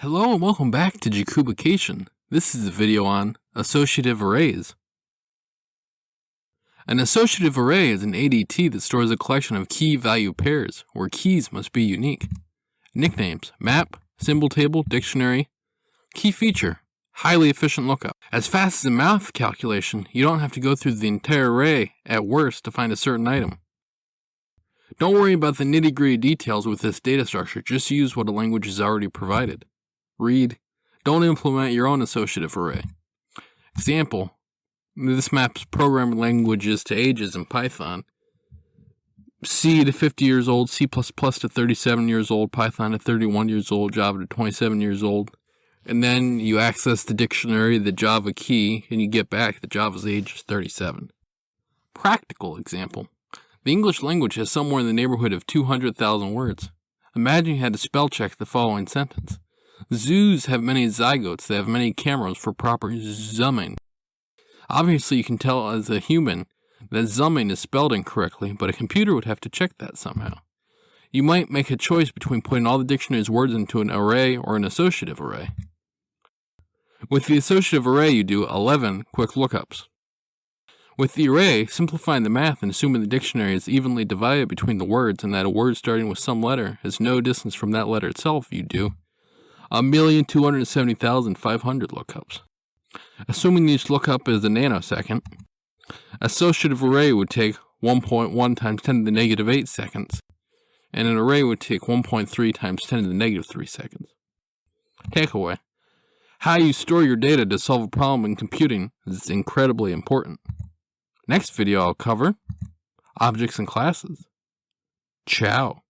Hello and welcome back to Jacubication. This is a video on associative arrays. An associative array is an ADT that stores a collection of key-value pairs, where keys must be unique. Nicknames: map, symbol table, dictionary. Key feature: highly efficient lookup. As fast as a math calculation, you don't have to go through the entire array at worst to find a certain item. Don't worry about the nitty-gritty details with this data structure, just use what a language is already provided. Read. Don't implement your own associative array. Example: this maps programming languages to ages in Python. C to 50 years old, C++ to 37 years old, Python to 31 years old, Java to 27 years old. And then you access the dictionary, the Java key, and you get back that Java's age is 37. Practical example: the English language has somewhere in the neighborhood of 200,000 words. Imagine you had to spell check the following sentence. Zoos have many zygotes that have many cameras for proper zooming. Obviously, you can tell as a human that zooming is spelled incorrectly, but a computer would have to check that somehow. You might make a choice between putting all the dictionary's words into an array or an associative array. With the associative array, you do 11 quick lookups. With the array, simplifying the math and assuming the dictionary is evenly divided between the words and that a word starting with some letter has no distance from that letter itself, you do 1,270,500 lookups. Assuming each lookup is a nanosecond, associative array would take 1.1 times 10 to the negative 8 seconds, and an array would take 1.3 times 10 to the negative 3 seconds. Takeaway: how you store your data to solve a problem in computing is incredibly important. Next video I'll cover objects and classes. Ciao.